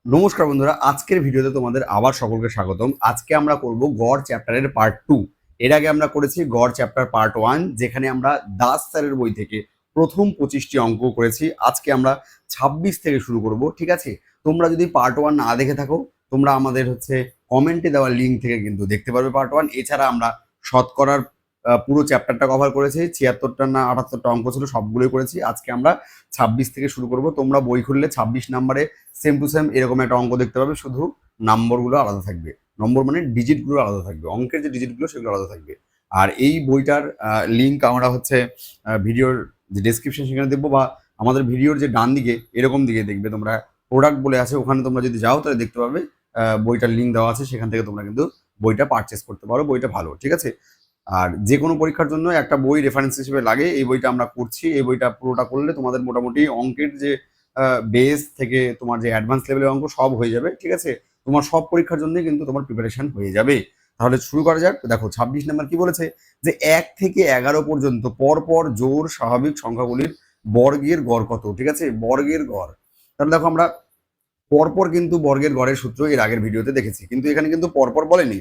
নমস্কার বন্ধুরা, আজকের ভিডিওতে তোমাদের আবার সকলকে স্বাগতম। আজকে আমরা করব গড় চ্যাপ্টারের পার্ট 2। এর আগে আমরা করেছি গড় চ্যাপ্টার পার্ট 1, যেখানে আমরা দাস স্যারের বই থেকে প্রথম 25টি অঙ্ক করেছি। আজকে আমরা 26 থেকে শুরু করব, ঠিক আছে? তোমরা যদি পার্ট 1 না দেখে থাকো, তোমরা আমাদের কমেন্টে দেওয়া লিঙ্ক থেকে কিন্তু দেখতে পারবে পার্ট 1। এছাড়া আমরা শতকরার পুরো চ্যাপ্টারটা কভার করেছি, 76টা না 78টা অঙ্ক ছিল, সবগুলোই করেছি। আজকে আমরা 26 থেকে শুরু করব। তোমরা বই খুললে 26 নাম্বারে সেম টু সেম এরকম একটা অঙ্ক দেখতে পাবে, শুধু নম্বরগুলো আলাদা থাকবে। নম্বর মানে ডিজিটগুলো আলাদা থাকবে, অঙ্কের যে ডিজিটগুলো সেগুলো আলাদা থাকবে। আর এই বইটার লিঙ্ক আমরা ভিডিওর যে ডেসক্রিপশন সেখানে দেখবো, বা আমাদের ভিডিওর যে ডান দিকে এরকম দিকে দেখবে তোমরা প্রোডাক্ট বলে আছে, ওখানে তোমরা যদি যাও তাহলে দেখতে পাবে বইটার লিঙ্ক দেওয়া আছে। সেখান থেকে তোমরা কিন্তু বইটা পারচেস করতে পারো, বইটা ভালো, ঠিক আছে? আর যে কোনো পরীক্ষার জন্য একটা বই রেফারেন্স হিসেবে লাগে, এই বইটা আমরা করছি। এই বইটা পুরোটা করলে তোমাদের মোটামুটি অঙ্কের যে বেস থেকে তোমার যে অ্যাডভান্স লেভেলের অঙ্ক সব হয়ে যাবে, ঠিক আছে? তোমার সব পরীক্ষার জন্য কিন্তু তোমার প্রিপারেশন হয়ে যাবে। তাহলে শুরু করা যাক। দেখো 26 নাম্বার কি বলেছে, যে 1 থেকে 11 পর্যন্ত পরপর জোড় স্বাভাবিক সংখ্যাগুলির বর্গের গড় কত, ঠিক আছে? বর্গের গড়। তাহলে দেখো আমরা পরপর কিন্তু বর্গের গড়ের সূত্র এর আগের ভিডিওতে দেখেছি, কিন্তু এখানে কিন্তু পরপর বলেনি,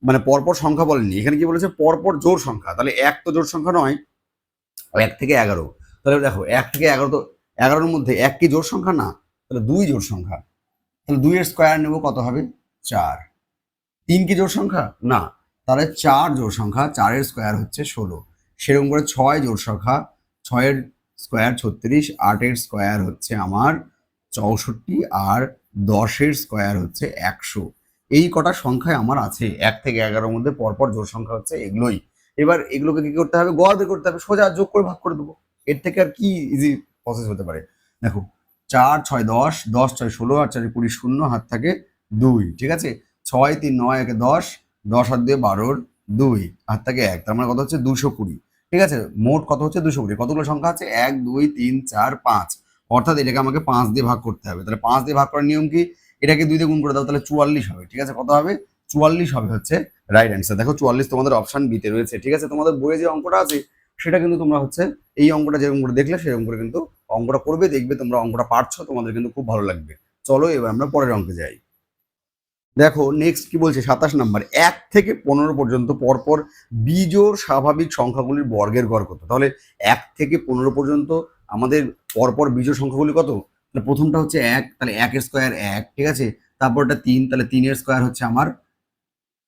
মানে পরপর সংখ্যা বলেনি। এখানে কি বলেছে, পরপর জোড় সংখ্যা। তাহলে 1 তো জোড় সংখ্যা নয়, 1 থেকে 11। তাহলে দেখো 1 থেকে 11, তো 11-র মধ্যে 1 কি জোড় সংখ্যা না? তাহলে 2 জোড় সংখ্যা। তাহলে 2 এর স্কোয়ার নেব, কত হবে? 4। 3 কি জোড় সংখ্যা না? তাহলে 4 জোড় সংখ্যা, 4 এর স্কোয়ার হচ্ছে 16। সেরকম করে 6 জোড় সংখ্যা, 6 এর স্কোয়ার 36, 8 এর স্কোয়ার হচ্ছে আমার 64, আর 10 এর স্কোয়ার হচ্ছে 100। এই কটা সংখ্যায় আমার আছে 1 থেকে 11-র মধ্যে পরপর জোড় সংখ্যা হচ্ছে এগুলোই। এবার এগুলোকে কি করতে হবে? গড় বের করতে হবে, সোজা যোগ করে ভাগ করে দেবো। এর থেকে আর কি ইজি প্রসেস হতে পারে? দেখো 4 6 10, 10 6 16, আর 4 20, শূন্য হাত থাকে 2, ঠিক আছে? 6 3 9 1 10, 10 আর 2 12, 2 হাত থাকে 1, তার মানে কত হচ্ছে? 220, ঠিক আছে? মোট কত হচ্ছে? 220। কতগুলো সংখ্যা আছে? 1 2 3 4 5, অর্থাৎ এটাকে আমাকে 5 দিয়ে ভাগ করতে হবে। তাহলে 5 দিয়ে ভাগ করার নিয়ম কি? এটাকে 2 দিয়ে গুণ করে দাও, তাহলে 44 হবে, ঠিক আছে? কত হবে? 44 হবে হচ্ছে রাইট অ্যান্সার। দেখো 44 তোমাদের অপশন বিতে রয়েছে, ঠিক আছে? তোমাদের বইয়ে যে অঙ্কটা আছে সেটা কিন্তু তোমরা এই অঙ্কটা যেরকম করে দেখলে সেরকম করে কিন্তু অঙ্কটা করবে, দেখবে তোমরা অঙ্কটা পারছো, তোমাদের কিন্তু খুব ভালো লাগবে। চলো এবার আমরা পরের অঙ্কে যাই। দেখো নেক্সট কি বলছে, 27 নাম্বার, 1 থেকে 15 পর্যন্ত পরপর বিজোড় স্বাভাবিক সংখ্যাগুলির বর্গের গড় কত? তাহলে 1 থেকে 15 পর্যন্ত আমাদের পরপর বিজোড় সংখ্যাগুলি কত? তাহলে প্রথমটা হচ্ছে 1, তাহলে 1 এর স্কোয়ার 1, ঠিক আছে? তারপরটা 3, তাহলে 3 এর স্কোয়ার হচ্ছে আমার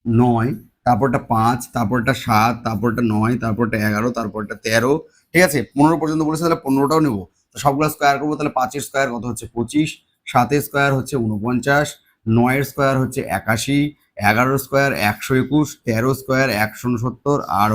9, তারপরটা 5, তারপরটা 7, তারপরটা 9, তারপরটা 11, তারপরটা 13, ঠিক আছে? 15 পর্যন্ত বলেছে, তাহলে 15টাও নেবো। তো সবগুলো স্কোয়ার করবো, তাহলে 5 এর স্কোয়ার কত হচ্ছে? 25, 7 এর স্কোয়ার হচ্ছে 49, 9 এর স্কোয়ার হচ্ছে 81, 11 স্কোয়ার 121, 13 স্কোয়ার 169, আর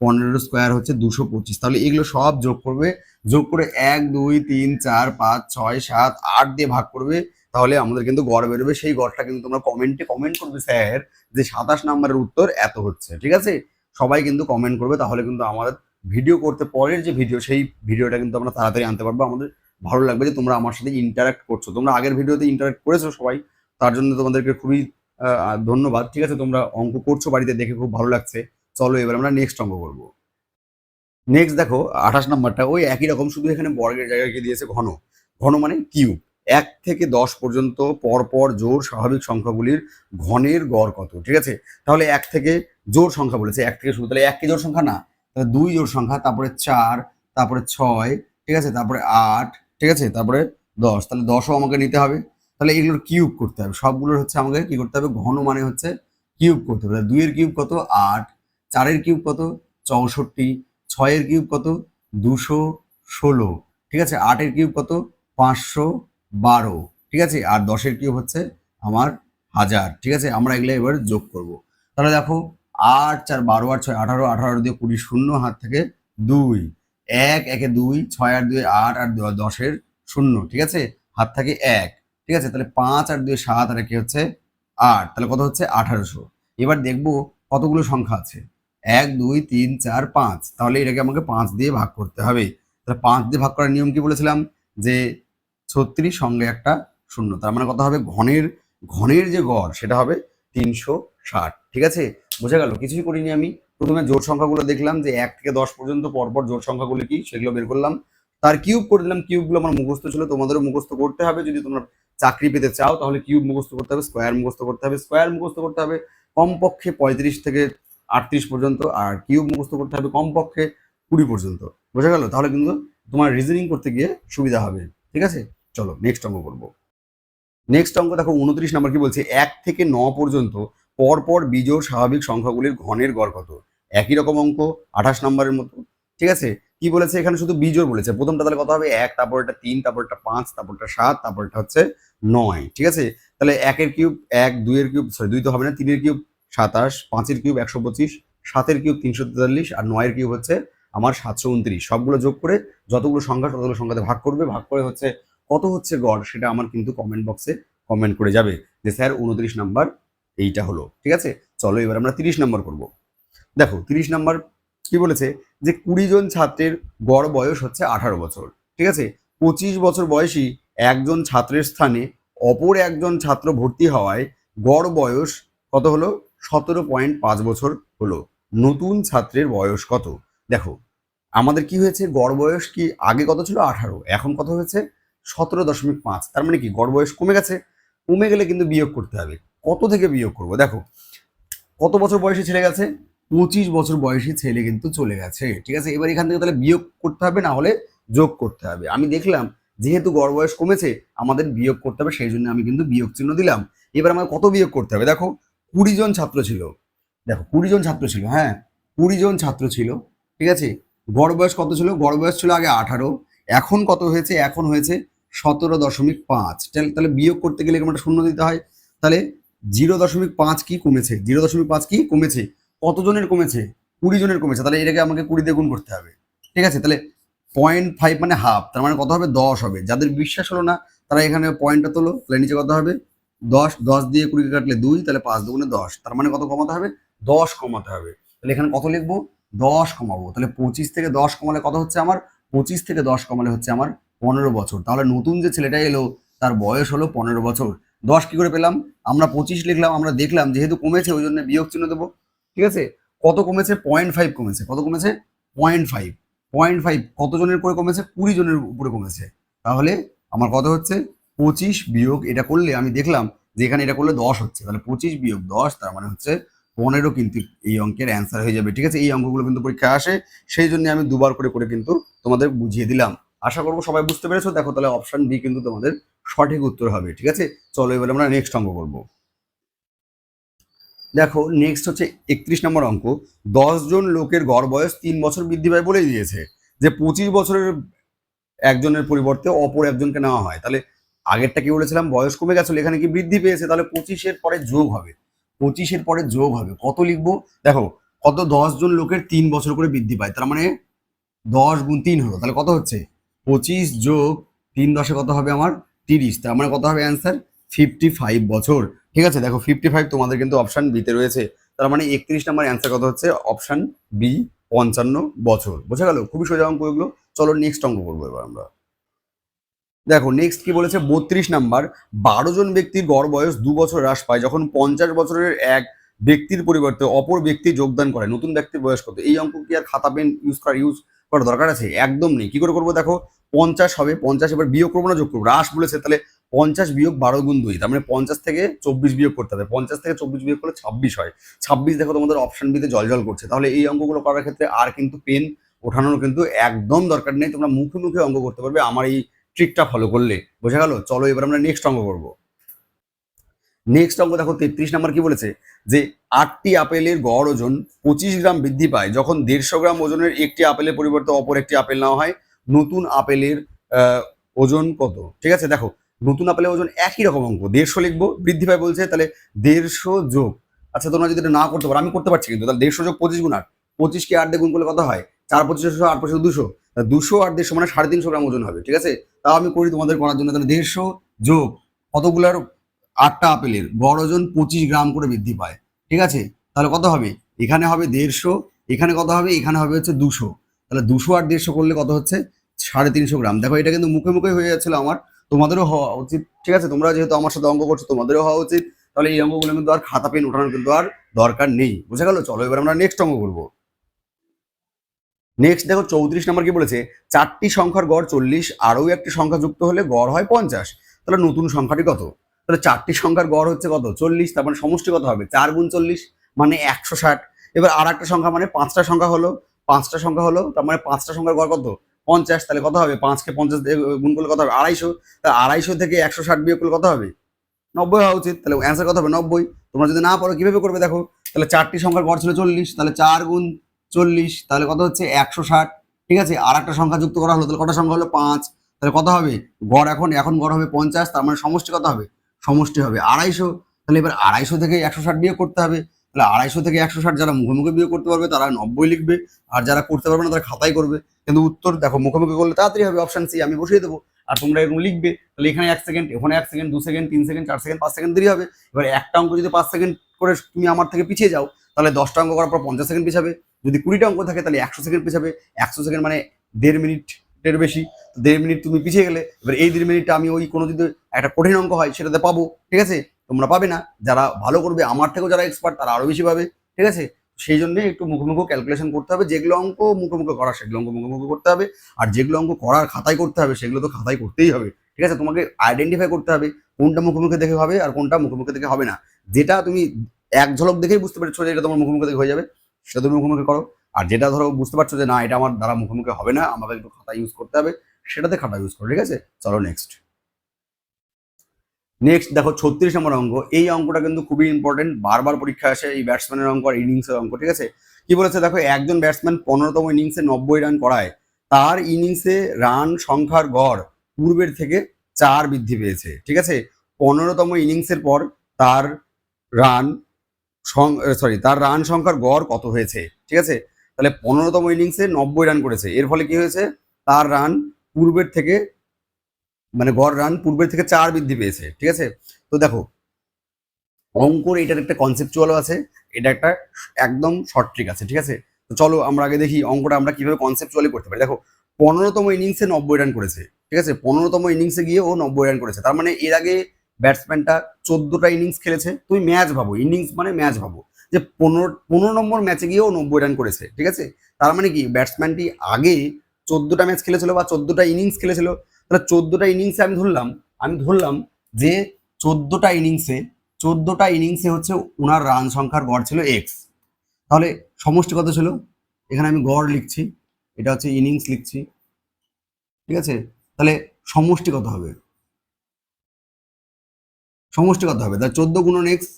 15 স্কোয়ার হচ্ছে 225। তাহলে এগুলো সব যোগ করবে, যোগ করে 1 2 3 4 5 6 7 8 দিয়ে ভাগ করবে, তাহলে আমাদের কিন্তু গড় বেরোবে। সেই গড়টা কিন্তু তোমরা কমেন্টে কমেন্ট করবে, স্যার যে 27 নাম্বারের উত্তর এত হচ্ছে, ঠিক আছে? সবাই কিন্তু কমেন্ট করবে, তাহলে কিন্তু আমাদের ভিডিও করতে পরের যে ভিডিও, সেই ভিডিওটা কিন্তু আমরা তাড়াতাড়ি আনতে পারবো। আমাদের ভালো লাগবে যে তোমরা আমার সাথে ইন্টারাক্ট করছো। তোমরা আগের ভিডিওতে ইন্টারাক্ট করেছো সবাই, তার জন্য তোমাদেরকে খুবই ধন্যবাদ, ঠিক আছে? তোমরা অঙ্ক করছো বাড়িতে, দেখে খুব ভালো লাগছে। চলো এবার আমরা নেক্সট অঙ্ক করবো। নেক্সট দেখো 28 নাম্বারটা ওই একই রকম, শুধু এখানে বর্গের জায়গায় কি দিয়েছে? ঘন। ঘন মানে কিউব। 1 থেকে 10 পর্যন্ত পরপর জোড় স্বাভাবিক সংখ্যাগুলির ঘনের গড় কত, ঠিক আছে? তাহলে 1 থেকে জোড় সংখ্যা বলেছে, 1 থেকে শুরু, তাহলে 1 কি জোড় সংখ্যা না? তাহলে 2 জোড় সংখ্যা, তারপরে 4, তারপরে 6, ঠিক আছে? তারপরে 8, ঠিক আছে? তারপরে 10, তাহলে 10ও আমাকে নিতে হবে। তাহলে এগুলোর কিউব করতে হবে, সবগুলোর আমাকে কি করতে হবে? ঘন মানে কিউব করতে হবে। 2 এর কিউব কত? 8, 4 এর কিউব কত? 64, 6 এর কিউব কত? 216, ঠিক আছে? 8 এর কিউব কত? 512, ঠিক আছে? আর 10 এর কিউব হচ্ছে আমার 1000, ঠিক আছে? আমরা এগুলো এবার যোগ করব। তাহলে দেখো 8 4 12 আর 6 18, 18 দিয়ে 20, শূন্য হাত থেকে 2, 1 1 2, 6 আর 2 8, আর 10 এর শূন্য, ঠিক আছে? হাত থাকে 1, ঠিক আছে? তাহলে 5 আর 2 7, আর কি হচ্ছে 8, তাহলে কত হচ্ছে? 1800। এবার দেখবো কতগুলো সংখ্যা আছে। 1 2 3 4 5, তাহলে এটাকে আমাকে 5 দিয়ে ভাগ করতে হবে। তাহলে 5 দিয়ে ভাগ করার নিয়ম কি বলেছিলাম? যে 36 সঙ্গে একটা শূন্য, তার মানে কত হবে? ঘনের যে গড় সেটা হবে 360, ঠিক আছে? বোঝা গেল? কিছুই করিনি আমি। প্রথমে জোড় সংখ্যাগুলো দেখলাম, যে 1 থেকে 10 পর্যন্ত পরপর জোড় সংখ্যাগুলো কি সেগুলো বের করলাম, তার কিউব করে দিলাম। কিউবগুলো আমার মুখস্থ ছিল, তোমাদেরও মুখস্থ করতে হবে যদি তোমরা চাকরি পেতে চাও তাহলে কিউব মুখস্থ করতে হবে, স্কোয়ার মুখস্থ করতে হবে, স্কোয়ার মুখস্থ করতে হবে কমপক্ষে 35 থেকে 38 পর্যন্ত, আর কিউব মুখস্থ করতে হবে কমপক্ষে 20 পর্যন্ত। বোঝা গেল? তাহলে কিন্তু তোমার রিজনিং করতে গিয়ে সুবিধা হবে। ঠিক আছে, চলো নেক্সট অঙ্ক করবো। নেক্সট অঙ্ক দেখো 29 নম্বর কি বলছে, 1 থেকে 9 পর্যন্ত পরপর বিজোড় স্বাভাবিক সংখ্যাগুলির ঘনের গড় কত? একই রকম অঙ্ক, 28 নম্বরের মতো। ঠিক আছে, কি বলেছে এখানে? শুধু বিজোড় বলেছে। প্রথমটা তাহলে কত হবে? 1, তারপর এটা 3, তারপর এটা 5, তারপর এটা 7, তারপর এটা হচ্ছে 9। ঠিক আছে, তাহলে 1 এর কিউব 1, 2 এর কিউব, সরি 2 তো হবে না, 3 এর কিউব 27, 5 এর কিউব 125, 7 এর কিউব 343, আর 9 এর কিউব হচ্ছে আমার 729। সবগুলো যোগ করে যতগুলো সংখ্যা ততগুলো সংখ্যাতে ভাগ করবে, ভাগ করে হচ্ছে কত হচ্ছে গড়, সেটা আমার কিন্তু কমেন্ট বক্সে কমেন্ট করে যাবে যে স্যার 29 নাম্বার এইটা হলো। ঠিক আছে, চলো এবার আমরা 30 নাম্বার করব। দেখো 30 নাম্বার কি বলেছে, যে 20 জন ছাত্রের গড় বয়স হচ্ছে 18 বছর। ঠিক আছে, 25 বছর বয়সী একজন ছাত্রের স্থানে অপর একজন ছাত্র ভর্তি হওয়ায় গড় বয়স কত হলো? 17.5 বছর হলো। নতুন ছাত্রের বয়স কত? দেখো আমাদের কি হয়েছে, গড় বয়স কি আগে কত ছিল? 18, এখন কত হয়েছে? 17.5। তার মানে কি গড় বয়স কমে গেছে। কমে গেলে কিন্তু বিয়োগ করতে হবে। কত থেকে বিয়োগ করব? দেখো কত বছর বয়সী ছেলে গেছে? 25 বছর বয়সী ছেলে কিন্তু চলে গেছে। ঠিক আছে, এবার এখান থেকে তাহলে বিয়োগ করতে হবে, না হলে যোগ করতে হবে। আমি দেখলাম যেহেতু গড় বয়স কমেছে আমাদের বিয়োগ করতে হবে, সেই জন্য আমি কিন্তু বিয়োগ চিহ্ন দিলাম। এবার আমার কত বিয়োগ করতে হবে? দেখো 20 জন ছাত্র ছিল, দেখো 20 জন ছাত্র ছিল, হ্যাঁ 20 জন ছাত্র ছিল। ঠিক আছে, গড় বয়স কত ছিল? গড় বয়স ছিল আগে 18, এখন কত হয়েছে? এখন হয়েছে 17.5। তাহলে বিয়োগ করতে গেলে একটা শূন্য দিতে হয়। তাহলে 0.5 কি কমেছে? 0.5 কি কমেছে? কতজনের কমেছে? 20 জনের কমেছে। তাহলে এটাকে আমাকে 20 দিয়ে গুণ করতে হবে। ঠিক আছে, তাহলে 0.5 মানে হাফ, তার মানে কত হবে? 10 হবে। যাদের বিশ্বাস হলো না তারা এখানে পয়েন্টটা তোলো, তাহলে নিচে কত হবে? 10, 10 দিয়ে 20 কাটলে 2, তাহলে 5 দুগুণে 10, তার মানে কত কমাতে হবে? 10 কমাতে হবে। তাহলে এখানে কত লিখবো? 10 কমাবো। তাহলে 25 থেকে 10 কমালে কত হচ্ছে আমার? 25 থেকে 10 কমালে হচ্ছে আমার 15 বছর। তাহলে নতুন যে ছেলেটা এলো তার বয়স হলো 15 বছর। 10 কি করে পেলাম? আমরা 25 লিখলাম, আমরা দেখলাম যেহেতু কমেছে ওই জন্য বিয়োগ চিহ্ন দেবো। ঠিক আছে, কত কমেছে? 0.5 কমেছে। কত কমেছে? 0.5। 0.5 কতজনের করে কমেছে? 20 জনের উপরে কমেছে। তাহলে আমার কত হচ্ছে? 25 বিয়োগ এটা করলে আমি দেখলাম যে এখানে এটা করলে 10 হচ্ছে। তাহলে 25 বিয়োগ 10 তার মানে হচ্ছে 15 কিন্তু এই অঙ্কের অ্যান্সার হয়ে যাবে। ঠিক আছে, এই অঙ্কগুলো কিন্তু পরীক্ষায় আসে, সেই জন্য আমি দুবার করে করে কিন্তু তোমাদের বুঝিয়ে দিলাম। আশা করবো সবাই বুঝতে পেরেছো। দেখো তাহলে অপশন বি কিন্তু তোমাদের সঠিক উত্তর হবে। ঠিক আছে, চলো এবার আমরা নেক্সট অঙ্ক করবো। দেখো নেক্সট হচ্ছে 31 নম্বর অঙ্ক। 10 জন লোকের গড় বয়স 3 বছর বৃদ্ধি পায় বলেই দিয়েছে যে 25 বছরের একজনের পরিবর্তে অপর একজনকে নেওয়া হয়। তাহলে আগেরটা কি বলেছিলাম? বয়স কমে গেছিল, এখানে কি বৃদ্ধি পেয়েছে, তাহলে 25-এর পরে যোগ হবে। 25-এর পরে যোগ হবে। কত লিখবো? দেখো কত? 10 জন লোকের 3 বছর করে বৃদ্ধি পায়, তার মানে 10 গুণ 3 হলো। তাহলে কত হচ্ছে? 25 যোগ 3 10-এ কত হবে আমার? 30। তার মানে কত হবে অ্যান্সার? 55 বছর। ঠিক আছে, দেখো 55 তোমাদের কিন্তু অপশন বিতে রয়েছে। তার মানে 31 নাম্বার অ্যান্সার কত হচ্ছে? অপশন বি, 55 বছর। বোঝা গেল? খুবই সোজা অঙ্ক এগুলো। চলো নেক্সট অঙ্ক করবো এবার আমরা। দেখো নেক্সট কি বলেছে 32 নাম্বার। 12 জন ব্যক্তির গড় বয়স 2 বছর হ্রাস পায় যখন 50 বছরের এক ব্যক্তির পরিবর্তে অপর ব্যক্তি যোগদান করে। নতুন ব্যক্তির বয়স কত? এই অঙ্ক কি আর খাতা পেন ইউজ করার দরকার আছে? একদম নেই। কি করে করবো? দেখো 50 হবে, 50 এবার বিয়োগ করবো না যোগ করবো? হ্রাস বলেছে, তাহলে 50 বিয়োগ 12 গুণ 2, তার মানে 50 থেকে 24 বিয়োগ করতে হবে। 50 থেকে 24 বিয়োগ করলে 26 হয়। 26 দেখো তোমাদের অপশন বিতে জল করছে। তাহলে এই অঙ্কগুলো করার ক্ষেত্রে আর কিন্তু পেন ওঠানোর কিন্তু একদম দরকার নেই, তোমরা মুখে মুখে অঙ্ক করতে পারবে আমার এই ট্রিকটা ফলো করলে। বোঝা গেল? চলো এবার আমরা নেক্সট অঙ্ক করবো। নেক্সট অঙ্ক দেখো 33 নাম্বার কি বলেছে, যে 8টি আপেলের গড় ওজন 25 গ্রাম বৃদ্ধি পায় যখন 150 গ্রাম ওজনের একটি আপেলের পরিবর্তে অপর একটি আপেল নেওয়া হয়। নতুন আপেলের ওজন কত? ঠিক আছে, দেখো নতুন আপেলের ওজন একই রকম অঙ্ক, 150 লিখবো, বৃদ্ধি পায় বলছে, তাহলে 150 যোগ, আচ্ছা তোমরা যদি এটা না করতে পারো আমি করতে পারছি কিন্তু, তাহলে 150 যোগ 25 গুণ 8, 25 কে 8 দিয়ে গুণ করলে কত হয়? 4 25 8 25 200, 200 আর 150 মানে 350 গ্রাম ওজন হবে। ঠিক আছে, তাও আমি করি তোমাদের করার জন্য। তাহলে 150 যোগ কতগুলার? 8টা আপেলের গড় ওজন 25 গ্রাম করে বৃদ্ধি পায়। ঠিক আছে, তাহলে কত হবে? এখানে হবে 150, এখানে কত হবে? এখানে হবে হচ্ছে 200। তাহলে 200 আর 150 করলে কত হচ্ছে? 350 গ্রাম। দেখো এটা কিন্তু মুখে মুখে হয়ে যাচ্ছিল আমার, তোমাদেরও হওয়া উচিত। ঠিক আছে, তোমরা যেহেতু আমার সাথে অঙ্ক করছো তোমাদেরও হওয়া উচিত। তাহলে এই অঙ্কগুলো কিন্তু আর খাতা পেন ওঠানোর কিন্তু আর দরকার নেই। বুঝা গেল? চলো এবার আমরা নেক্সট অঙ্ক করবো। নেক্সট দেখো 34 নম্বর কি বলেছে, 4টি সংখ্যার গড় 40, আরও একটি সংখ্যা যুক্ত হলে গড় হয় 50। তাহলে নতুন সংখ্যাটি কত? তাহলে 4টি সংখ্যার গড় হচ্ছে কত? 40। তার মানে সমষ্টি কত হবে? 4 গুণ 40 মানে 160। এবার আর একটা সংখ্যা মানে 5টা সংখ্যা হলো, 5টা সংখ্যা হলো, তার মানে 5টা সংখ্যার গড় কত? 50। তাহলে কত হবে? 5কে 50 দিয়ে গুণ করলে কত হবে? 250। তাহলে 250 থেকে 160 বিয়োগ করলে কত হবে? 90 হওয়া উচিত। তাহলে অ্যান্সার কত হবে? 90। তোমরা যদি না পারো কিভাবে করবে দেখো, তাহলে 4টি সংখ্যার গড় ছিল 40, তাহলে 4 গুণ 40 তাহলে কত হচ্ছে? 160। ঠিক আছে, আর একটা সংখ্যা যুক্ত করা হলো, তাহলে কটা সংখ্যা হলো? 5। তাহলে কত হবে? গড় এখন গড় হবে 50। তার মানে সমষ্টি কত হবে? সমষ্টি হবে 250। তাহলে এবার 250 থেকে 160 বিয়োগ করতে হবে। তাহলে 250 থেকে 160 যারা মুখে মুখে বিয়োগ করতে পারবে তারা 90 লিখবে, আর যারা করতে পারবে না তারা খাতায় করবে। কিন্তু উত্তর দেখো মুখোমুখি করলে তাড়াতাড়ি হবে, অপশন সি আমি বসিয়ে দেবো আর তোমরা এরকম লিখবে। তাহলে এখানে 1 সেকেন্ড, ওখানে 1 second, 2 second, 3 second, 4 second, 5 second দেরি হবে। এবার একটা অঙ্ক যদি 5 সেকেন্ড করে তুমি আমার থেকে পিছিয়ে যাও, তাহলে 10টা অঙ্ক করার পর 50 সেকেন্ড পিছাবে। যদি 20টা অঙ্ক থাকে তাহলে 100 সেকেন্ড পিছাবে। 100 সেকেন্ড মানে 1.5 মিনিটের বেশি। 1.5 মিনিট তুমি পিছিয়ে গেলে, এবার এই 1.5 মিনিটটা আমি ওই কোনো যদি একটা কঠিন অঙ্ক হয় সেটাতে পাবো। ঠিক আছে, তোমরা পাবে না, যারা ভালো করবে আমার থেকেও যারা এক্সপার্ট তারা আরো বেশি পাবে। ঠিক আছে, সেই জন্য একটু মুখোমুখি ক্যালকুলেশন করতে হবে। যেগুলো অঙ্ক মুখোমুখি করা সেগুলো অঙ্ক মুখোমুখি করতে হবে, আর যেগুলো অঙ্ক করার খাতায় করতে হবে সেগুলো তো খাতায় করতেই হবে। ঠিক আছে, তোমাকে আইডেন্টিফাই করতে হবে কোনটা মুখোমুখি দেখে হবে আর কোনটা মুখোমুখি দেখে হবে না। যেটা তুমি এক ঝলক দেখেই বুঝতে পারছো যে এটা তোমার মুখোমুখি দেখে হয়ে যাবে, সেটা তুমি মুখোমুখি করো। আর যেটা ধরো বুঝতে পারছো যে না এটা আমার দ্বারা মুখোমুখি হবে না, আমাকে একটু খাতা ইউজ করতে হবে, সেটাতে খাতা ইউজ করো। ঠিক আছে, চলো নেক্সট দেখো 36 নম্বর অঙ্ক। এই অঙ্কটা কিন্তু খুবই ইম্পর্টেন্ট, বারবার পরীক্ষা আসে এই ব্যাটসম্যানের অঙ্ক আর ইনিংসের অঙ্ক। ঠিক আছে, কি বলেছে দেখো, একজন ব্যাটসম্যান 15তম ইনিংসে 90 রান করায় তার ইনিংসে রান সংখ্যার গড় পূর্বের থেকে 4 বৃদ্ধি পেয়েছে। ঠিক আছে, 15তম ইনিংসের পর তার রান তার রান সংখ্যার গড় কত হয়েছে? ঠিক আছে, তাহলে 15তম ইনিংসে 90 রান করেছে, এর ফলে কি হয়েছে? তার রান পূর্বের থেকে মানে গড় রান পূর্বের থেকে 4 বৃদ্ধি পেয়েছে। ঠিক আছে, তো দেখো অঙ্কর এটার একটা কনসেপচুয়াল আছে, এটা একটা একদম শর্ট ট্রিক আছে। ঠিক আছে, তো চলো আমরা আগে দেখি অঙ্কটা আমরা কিভাবে কনসেপচুয়ালি করতে পারি। দেখো 15তম ইনিংসে 90 রান করেছে। ঠিক আছে, 15তম ইনিংসে গিয়ে ও 90 রান করেছে, তার মানে এর আগে ব্যাটসম্যানটা 14টা ইনিংস খেলেছে। তুমি ম্যাচ ভাবো, ইনিংস মানে ম্যাচ ভাবো, যে 15 নম্বর ম্যাচে গিয়ে ও 90 রান করেছে। ঠিক আছে, তার মানে কি ব্যাটসম্যানটি আগে 14টা ম্যাচ খেলেছিল বা 14টা ইনিংস খেলেছিল। তাহলে 14টা ইনিংসে আমি ধরলাম যে 14টা ইনিংসে হচ্ছে ওনার রান সংখ্যার গড় ছিল এক্স। তাহলে সমষ্টি কত ছিল? এখানে আমি গড় লিখছি, এটা হচ্ছে ইনিংস লিখছি। ঠিক আছে, তাহলে সমষ্টি কত হবে? তাহলে 14 গুণন এক্স,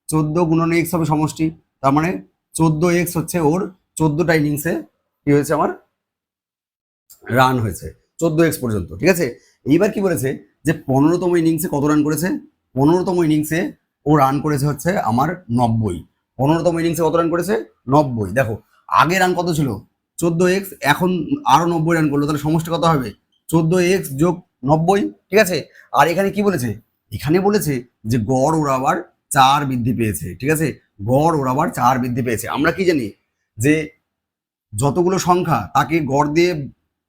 14 গুণন এক্স হবে সমষ্টি। তার মানে 14x হচ্ছে ওর 14টা ইনিংসে কি হয়েছে, আমার রান হয়েছে 14x পর্যন্ত। ঠিক আছে, এইবার কি বলেছে যে 15তম ইনিংসে কত রান করেছে? 15তম ইনিংসে ও রান করেছে হচ্ছে আমার 90। 15তম ইনিংসে কত রান করেছে? 90। দেখো আগে রান কত ছিল? 14x, এখন আরো 90 রান করলো, তাহলে সমষ্টি কত হবে? 14x যোগ 90। ঠিক আছে, আর এখানে কি বলেছে? এখানে বলেছে যে গড় ওর আবার 4 বৃদ্ধি পেয়েছে। ঠিক আছে, গড় ওর আবার 4 বৃদ্ধি পেয়েছে। আমরা কি জানি যে যতগুলো সংখ্যা তাকে গড় দিয়ে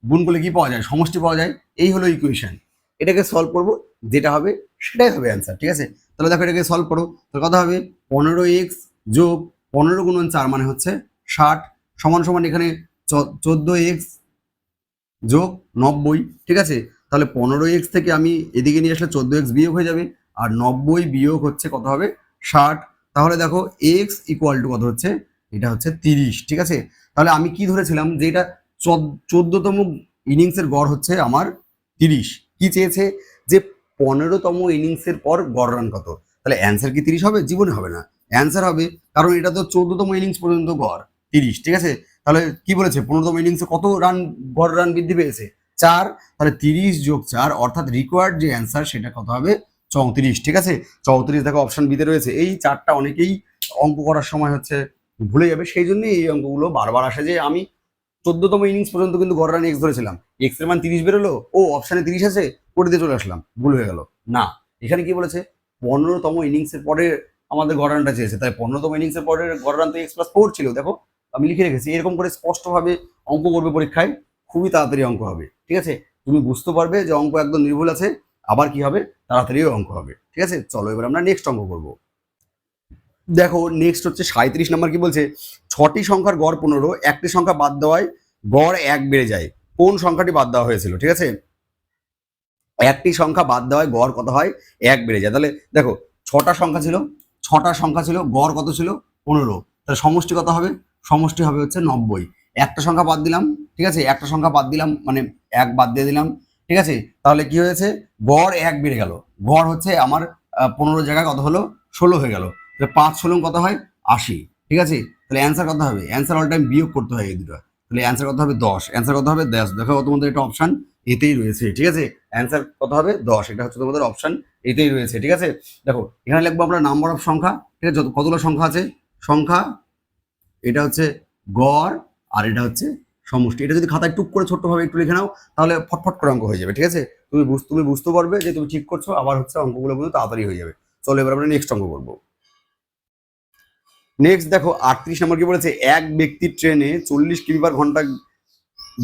গুণ করলে কি পাওয়া যায়? সমষ্টি পাওয়া যায়। এই হলো ইকুয়েশন, এটাকে সলভ করব, যেটা হবে সেটাই হবে অ্যান্সার। ঠিক আছে, তাহলে দেখো এটাকে সলভ করো, তাহলে কথা হবে 15x যোগ 15 গুণন 4 মানে হচ্ছে 60 সমান সমান এখানে 14x যোগ 90। ঠিক আছে, তাহলে 15x থেকে আমি এদিকে নিয়ে আসলে 14x বিয়োগ হয়ে যাবে, আর 90 বিয়োগ হচ্ছে কত হবে? 60। তাহলে দেখো x ইকুয়াল টু কত হচ্ছে? এটা হচ্ছে 30। ঠিক আছে, তাহলে আমি কি ধরেছিলাম যে এটা 14তম ইনিংসের গড় হচ্ছে আমার 30। কি চেয়েছে? যে 15তম ইনিংসের পর গড় রান কত? তাহলে অ্যান্সার কি 30 হবে? জীবনে হবে না, অ্যান্সার হবে, কারণ এটা তো 14তম ইনিংস পর্যন্ত গড় 30। ঠিক আছে, তাহলে কি বলেছে? 15তম ইনিংসে কত রান গড় রান বৃদ্ধি পেয়েছে? 4। তাহলে 30 যোগ 4 অর্থাৎ রিকোয়ার্ড যে অ্যান্সার সেটা কত হবে? 34। ঠিক আছে, 34 দেখো অপশন বিতে রয়েছে। এই চারটা অনেকেই অঙ্ক করার সময় হচ্ছে ভুলে যাবে, সেই জন্য এই অঙ্কগুলো বারবার আসে। যে আমি 14তম ইনিংস পর্যন্ত কিন্তু গড় রান এক্স ধরেছিলাম, এক্স এর মান 30 বেরোলো, ও অপশানে 30 আছে, করে দিয়ে চলে আসলাম, ভুল হয়ে গেল। না, এখানে কি বলেছে? 15তম ইনিংসের পরে আমাদের গড় রানটা চেয়েছে, তাই 15তম ইনিংসের পরে গড় রান তো x+4 ছিল। দেখো আমি লিখে রেখেছি, এরকম করে স্পষ্টভাবে অঙ্ক করবে পরীক্ষায়, খুবই তাড়াতাড়ি অঙ্ক হবে। ঠিক আছে, তুমি বুঝতে পারবে যে অঙ্ক একদম নির্ভুল আছে, আবার কি হবে? তাড়াতাড়িও অঙ্ক হবে। ঠিক আছে, চলো এবার আমরা নেক্সট অঙ্ক করবো। দেখো নেক্সট হচ্ছে 37 নম্বর। কি বলছে? 6টি সংখ্যার গড় 15, একটি সংখ্যা বাদ দেওয়ায় গড় 1 বেড়ে যায়, কোন সংখ্যাটি বাদ দেওয়া হয়েছিল? ঠিক আছে, একটি সংখ্যা বাদ দেওয়ায় গড় কত হয়? 1 বেড়ে যায়। তাহলে দেখো ছটা সংখ্যা ছিল, গড় কত ছিল? 15। তাহলে সমষ্টি কত হবে? সমষ্টি হবে হচ্ছে 90। একটা সংখ্যা বাদ দিলাম, ঠিক আছে, একটা সংখ্যা বাদ দিলাম মানে 1 বাদ দিয়ে দিলাম, ঠিক আছে। তাহলে কি হয়েছে? গড় 1 বেড়ে গেল। গড় হচ্ছে আমার 15 জায়গায় কত হলো? 16 হয়ে গেল। তাহলে 5 16 কত হয়? 80, ঠিক আছে। তাহলে অ্যান্সার কত হবে? অ্যান্সার অল টাইম বিয়োগ করতে হয় এই দুটো। তাহলে অ্যান্সার কত হবে? 10। অ্যান্সার কত হবে? 10। দেখো তোমাদের এটা অপশন এতেই রয়েছে, ঠিক আছে। অ্যান্সার কত হবে? 10। এটা হচ্ছে তোমাদের অপশন এতেই রয়েছে, ঠিক আছে। দেখো এখানে লিখবো আমরা নাম্বার অফ সংখ্যা, ঠিক আছে, কতগুলো সংখ্যা আছে? সংখ্যা, এটা হচ্ছে গড়, আর এটা হচ্ছে সমষ্টি। এটা যদি খাতায় টুক করে ছোট্টভাবে একটু লিখে নাও তাহলে ফটফট করে অঙ্ক হয়ে যাবে, ঠিক আছে। তুমি বুঝতে পারবে যে তুমি ঠিক করছো, আবার হচ্ছে অঙ্কগুলো কিন্তু তাড়াতাড়ি হয়ে যাবে। চলো এবার আমরা নেক্সট অঙ্ক করবো। নেক্সট দেখো 38 নম্বর কি বলেছে? এক ব্যক্তি ট্রেনে 40 কিমি/ঘন্টা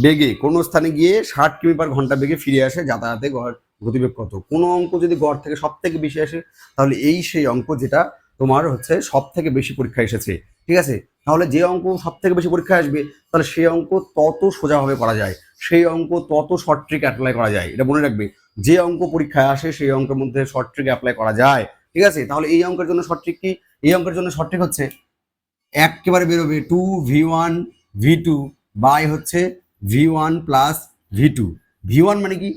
বেগে কোনো স্থানে গিয়ে 60 কিমি/ঘন্টা বেগে ফিরে আসে, যাতায়াতে গতিবেগ কত? কোনো অঙ্ক যদি গড় থেকে সব থেকে বেশি আসে তাহলে এই সেই অঙ্ক যেটা তোমার হচ্ছে সব থেকে বেশি পরীক্ষা এসেছে, ঠিক আছে। তাহলে যে অঙ্ক সব থেকে বেশি পরীক্ষা আসবে তাহলে সেই অঙ্ক তত সোজাভাবে করা যায়, সেই অঙ্ক তত শর্ট ট্রিক অ্যাপ্লাই করা যায়। এটা মনে রাখবে, যে অঙ্ক পরীক্ষায় আসে সেই অঙ্কের মধ্যে শর্ট ট্রিক অ্যাপ্লাই করা যায়, ঠিক আছে। তাহলে এই অঙ্কের জন্য শর্ট ট্রিক কি? এই অঙ্কের জন্য শর্ট ট্রিক হচ্ছে একেবারে বেরোবে 2v1 v2 বাই হচ্ছে v1 প্লাস v2। v1 মানে কি?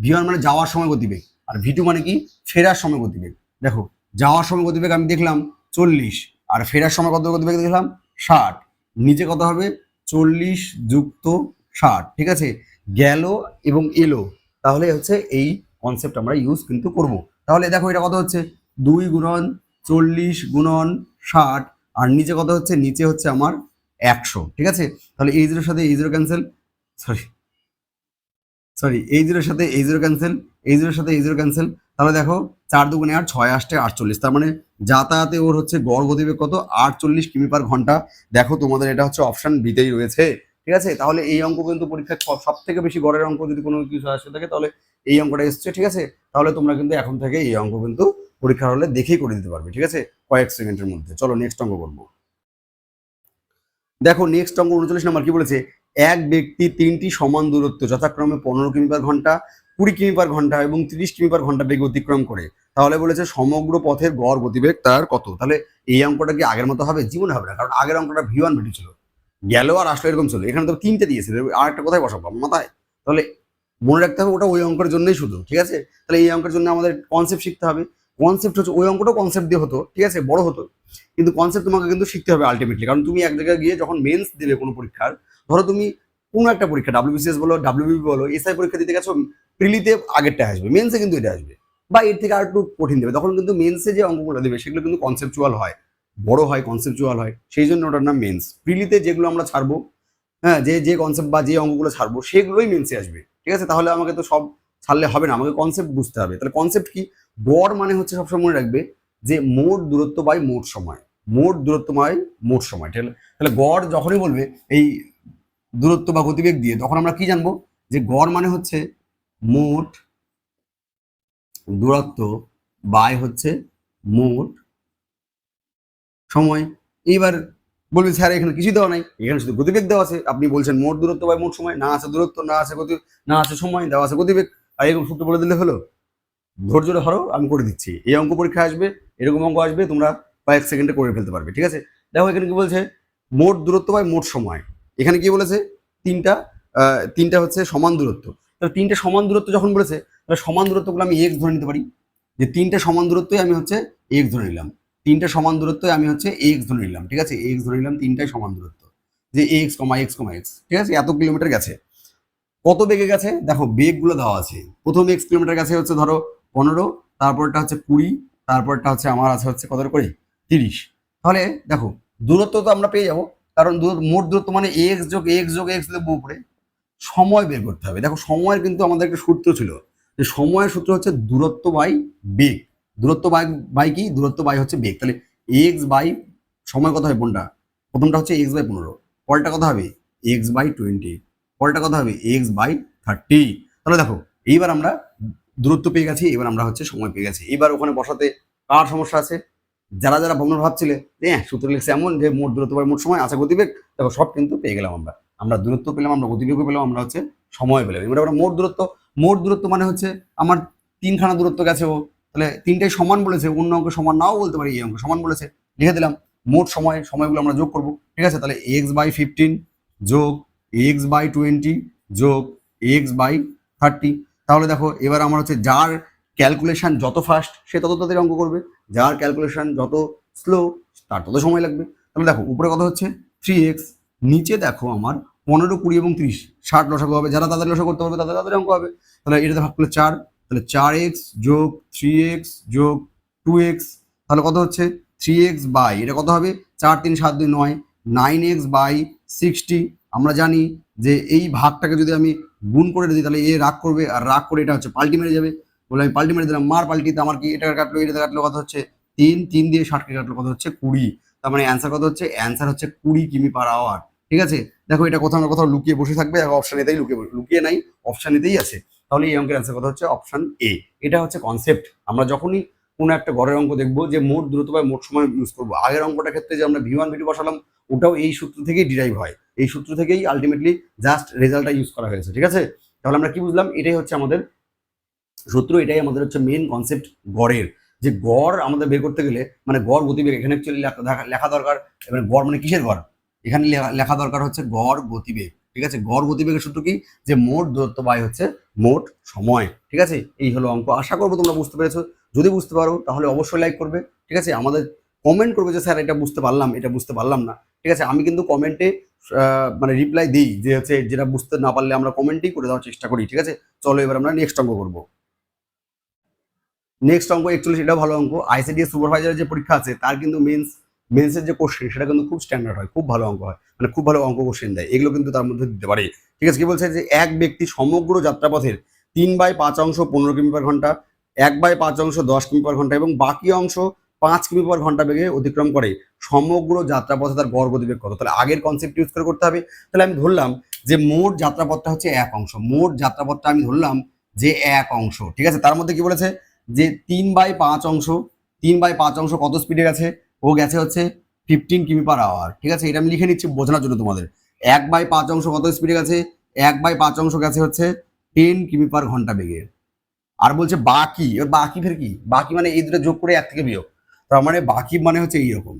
v1 মানে যাওয়ার সময় গতিবেগ, আর v2 মানে কি? ফেরার সময় গতিবেগ। দেখো যাওয়ার সময় গতিবেগ আমি দেখলাম 40, আর ফেরার সময় কত গতিবেগ দেখলাম 60। নিচে কত হবে? 40 যুক্ত 60, ঠিক আছে। গেল এবং এলো, তাহলে হচ্ছে এই কনসেপ্ট আমরা ইউজ কিন্তু করব। তাহলে দেখো এটা কত হচ্ছে? 2 গুণন 40 গুণন 60, আর নিচে কত হচ্ছে? নিচে হচ্ছে আমার 100, ঠিক আছে। তাহলে এই জিরোর সাথে এই জিরো ক্যান্সেল, সরি সরি এই জিরোর সাথে এই জিরো ক্যান্সেল, এই জিরোর সাথে এই জিরো ক্যান্সেল। তাহলে দেখো 4 দুগুণে 8, 6 8 48, তার মানে যাতায়াতে ওর হচ্ছে গড় গতিবেগ কত? 48 কিমি/ঘন্টা। দেখো তোমাদের এটা হচ্ছে অপশন বিতেই রয়েছে, ঠিক আছে। তাহলে এই অঙ্ক কিন্তু পরীক্ষায় সব থেকে বেশি গড়ের অঙ্ক যদি কোনো কিছু আসে থাকে তাহলে এই অঙ্কটা এসছে, ঠিক আছে। তাহলে তোমরা কিন্তু এখন থেকে এই অঙ্ক কিন্তু পরীক্ষার হলে দেখেই করে দিতে পারবে, ঠিক আছে, কয়েক সেকেন্ডের মধ্যে। চলো নেক্সট অঙ্ক করবো। দেখো নেক্সট অঙ্ক 39 নম্বর কি বলেছে? এক ব্যক্তি 3টি সমান দূরত্ব যথাক্রমে 15 কিমি/ঘন্টা, 20 কিমি/ঘন্টা এবং 30 কিমি/ঘন্টা বেগে অতিক্রম করে। তাহলে বলেছে সমগ্র পথের গড় গতিবেগ তার কত? তাহলে এই অঙ্কটা কি আগের মতো হবে? জীবনে হবে না, কারণ আগের অঙ্কটা v1 v2 ছিল, গেল আর আসলো এরকম ছিল। এখানে তো 3টে দিয়েছে, আর একটা কোথায় বসাবো মাথায়? তাহলে মনে রাখতে হবে ওটা ওই অঙ্কের জন্যই শুধু, ঠিক আছে। তাহলে এই অঙ্কের জন্য আমাদের কনসেপ্ট শিখতে হবে। কনসেপ্ট হচ্ছে ওই অঙ্কটাও কনসেপ্ট দিয়ে হতো, ঠিক আছে, বড় হতো, কিন্তু কনসেপ্ট তোমাকে কিন্তু শিখতে হবে আলটিমেটলি। কারণ তুমি এক জায়গায় গিয়ে যখন মেন্স দেবে কোনো পরীক্ষার, ধরো তুমি কোনো একটা পরীক্ষা ডাব্লিউবিসিএস বলো, ডাব্লিউবিপি বলো, এসআই পরীক্ষা দিতে গেছো, প্রিলিতে আগেরটা আসবে, মেন্সে কিন্তু এটা আসবে, বা এর থেকে আর একটু কঠিন দেবে, তখন কিন্তু মেন্সে যে অঙ্কগুলো দেবে সেগুলো কিন্তু কনসেপচুয়াল হয়, বড় হয়, কনসেপচুয়াল হয়, সেই জন্য ওটার নাম মেন্স। প্রিলিতে যেগুলো আমরা ছাড়বো, হ্যাঁ, যে যে কনসেপ্ট বা যে অঙ্কগুলো ছাড়বো সেগুলোই মেন্সে আসবে, ঠিক আছে। তাহলে আমাকে তো সব ছাড়লে হবে না, আমাকে কনসেপ্ট বুঝতে হবে। তাহলে কনসেপ্ট কি? গড় মানে হচ্ছে সবসময় মনে রাখবে যে মোট দূরত্ব বাই মোট সময়, মোট দূরত্ব বাই মোট সময়। তাহলে গড় যখনই বলবে এই দূরত্ব বা গতিবেগ দিয়ে, তখন আমরা কি জানবো? যে গড় মানে হচ্ছে মোট দূরত্ব বাই হচ্ছে মোট সময়। এইবার বলবি স্যার এখানে কিছুই দেওয়া নাই, এখানে শুধু গতিবেগ দেওয়া আছে, আপনি বলছেন মোট দূরত্ব বাই মোট সময়, না আছে দূরত্ব, না আছে গতি, না আছে সময়, দেওয়া আছে গতিবেগ, আর এরকম সূত্র বলে দিলে হলো। ধৈর্য ধরো, আমি করে দিচ্ছি। এই অঙ্ক পরীক্ষা আসবে, এরকম অঙ্ক আসবে, তোমরা কয়েক সেকেন্ডে করে ফেলতে পারবে, ঠিক আছে। দেখো এখানে কি বলছে? মোট দূরত্ব বাই মোট সময়। এখানে কি বলেছে? তিনটা তিনটা হচ্ছে সমান দূরত্ব। তাহলে তিনটা সমান দূরত্ব যখন বলেছে, তাহলে সমান দূরত্বগুলো আমি এক্স ধরে নিতে পারি, যে তিনটা সমান দূরত্বই আমি হচ্ছে এক্স ধরে নিলাম, তিনটা সমান দূরত্বই আমি হচ্ছে এক্স ধরে নিলাম, ঠিক আছে, এক্স ধরে নিলাম, তিনটাই সমান দূরত্ব, যে x comma x comma x, ঠিক আছে। এত কিলোমিটার গেছে, কত বেগে গেছে? দেখো বেগগুলো দেওয়া আছে। প্রথম এক্স কিলোমিটার গেছে হচ্ছে ধরো 15, তারপরটা হচ্ছে 20, তারপরটা হচ্ছে আমার আছে হচ্ছে কত করে 30। তাহলে দেখো দূরত্ব তো আমরা পেয়ে যাবো, কারণ মোট দূরত্ব মানে এক্স যোগ এক্স যোগ এক্স দেবো উপরে। সময় বের করতে হবে। দেখো সময়ের কিন্তু আমাদের একটা সূত্র ছিল, যে সময়ের সূত্র হচ্ছে দূরত্ব বাই বেগ। দূরত্ব বাই বাই কি? দূরত্ব বাই হচ্ছে বেগ। তাহলে এক্স বাই সময় কত হবে? কোনটা? প্রথমটা হচ্ছে এক্স বাই 15, পরেরটা কত হবে? এক্স বাই 20, পরেরটা কত হবে? X by 30। তাহলে দেখো এইবার আমরা দূরত্ব পেয়ে গেছি, এবার আমরা হচ্ছে সময় পেয়ে গেছি। এবার ওখানে বসাতে কার সমস্যা আছে? যারা যারা ভাবনা ভাবছিলে হ্যাঁ সূত্র লিখছে এমন যে মোট দূরত্ব বাই মোট সময় আছে গতিবেগ, দেখো সব কিন্তু পেয়ে গেলাম আমরা। আমরা দূরত্ব পেলাম, আমরা গতিবেগও পেলাম, আমরা হচ্ছে সময় পেলাম। এবার আমরা মোট দূরত্ব মানে হচ্ছে আমার 3খানা দূরত্ব গেছে ও, তাহলে 3টাই সমান বলেছে, অন্য অঙ্ক সমান নাও বলতে পারি, এই অঙ্ক সমান বলেছে, লিখে দিলাম। মোট সময়গুলো আমরা যোগ করব, ঠিক আছে। তাহলে x/15 যোগ x/20 যোগ x/30। তাহলে দেখো এবার আমার হচ্ছে যার ক্যালকুলেশন যত ফাস্ট সে তত তাদের অঙ্ক করবে, যার ক্যালকুলেশন যত স্লো তার তত সময় লাগবে। তাহলে দেখো উপরে কত হচ্ছে 3x, নিচে দেখো আমার 15, 20 এবং 30, 60 লসাগু হবে, যারা তাদের লসাগু করতে পারবে তাদের অঙ্ক হবে। তাহলে এটাতে ভাগ করলে 4, তাহলে 4x যোগ 3x যোগ 2x, তাহলে কত হচ্ছে 3x বাই এটা কত হবে 4 3 7 2 9, 9x/60। আমরা জানি যে এই ভাগটাকে যদি আমি গুণ করে দিই তাহলে এ রাগ করবে, আর রাগ করে এটা হচ্ছে পাল্টি মেরে যাবে, বলে আমি পাল্টি মেরে দিলাম, মার পাল্টিতে আমার কি এটা কাটলো এটা কাটলো, কত হচ্ছে 3 3 দিয়ে 60কে কাটলো, কত হচ্ছে 20। তার মানে অ্যান্সার কত হচ্ছে, অ্যান্সার হচ্ছে 20 কিমি/আওয়ার। ঠিক আছে, দেখো এটা কোথাও না কোথাও লুকিয়ে বসে থাকবে, অপশন এতেই লুকিয়ে নাই, অপশন এতেই আছে। তাহলে এই অঙ্কের অ্যান্সার কত হচ্ছে অপশন এ। এটা হচ্ছে কনসেপ্ট। আমরা যখনই কোনো একটা গড়ের অঙ্ক দেখবো যে মোট দূরত্ব বা মোট সময় ইউজ করবো, আগের অঙ্কটার ক্ষেত্রে যে আমরা v1 v2 বসালাম ওটাও এই সূত্র থেকেই ডিরাইভ হয়, এই সূত্র থেকেই আলটিমেটলি জাস্ট রেজাল্টটা ইউজ করা হয়েছে। ঠিক আছে, তাহলে আমরা কি বুঝলাম, এটাই হচ্ছে আমাদের সূত্র, এটাই আমাদের হচ্ছে মেন কনসেপ্ট গড়ের। যে গড় আমাদের বের করতে গেলে মানে গড় গতিবেগ এখানে অ্যাকচুয়ালি লেখা দরকার। এবার গড় মানে কিসের গড়, এখানে লেখা দরকার হচ্ছে গড় গতিবেগ। ঠিক আছে, গড় গতিবেগের সূত্র কি, যে মোট দূরত্ব বাই হচ্ছে মোট সময়। ঠিক আছে, এই হলো অঙ্ক। আশা করবো তোমরা বুঝতে পেরেছো। যদি বুঝতে পারো তাহলে অবশ্যই লাইক করবে। ঠিক আছে, আমাদের কমেন্ট করবে যে স্যার এটা বুঝতে পারলাম, এটা বুঝতে পারলাম না। ঠিক আছে, আমি কিন্তু কমেন্টে মানে রিপ্লাই দিই, যে হচ্ছে যেটা বুঝতে না পারলে আমরা কমেন্টেই করে দেওয়ার চেষ্টা করি। ঠিক আছে, চলো এবার আমরা নেক্সট অঙ্ক করবো। নেক্সট অঙ্ক 41, এটাও ভালো অঙ্ক। আইসিডিএস সুপারভাইজারের যে পরীক্ষা আছে তার কিন্তু মেন্সের যে কোশ্চেন সেটা কিন্তু খুব স্ট্যান্ডার্ড হয়, খুব ভালো অঙ্ক হয়, মানে খুব ভালো অঙ্ক কোশ্চেন দেয়, এগুলো কিন্তু তার মধ্যে দিতে পারে। ঠিক আছে, কি বলছে যে এক ব্যক্তি সমগ্র যাত্রাপথের 3/5 অংশ 15 কিমি/ঘন্টা, 1/5 অংশ 10 কিমি/ঘন্টা এবং বাকি অংশ 5 কিমি/ঘন্টা বেগে অতিক্রম করে, সমগ্র যাত্রাপথে তার গড় গতিবেগ কত। তাহলে আগের কনসেপ্ট ইউজ করে করতে হবে। তাহলে আমি ধরলাম যে মোট যাত্রাপথটা হচ্ছে এক অংশ, মোট যাত্রাপথটা আমি ধরলাম যে এক অংশ। ঠিক আছে, তার মধ্যে কি বলেছে যে 3/5 অংশ, 3/5 অংশ কত স্পিডে গেছে, ও গেছে হচ্ছে 15 কিমি/আওয়ার। ঠিক আছে, এটা আমি লিখে নিচ্ছি বোঝানোর জন্য তোমাদের। 1/5 অংশ কত স্পিডে গেছে, 1/5 অংশ গেছে হচ্ছে 10 কিমি/ঘন্টা বেগে। আর বলছে বাকি, এবার বাকি ফের কি, বাকি মানে এই দুটো যোগ করে 1 থেকে বিয়োগ, তার মানে বাকি মানে হচ্ছে এইরকম,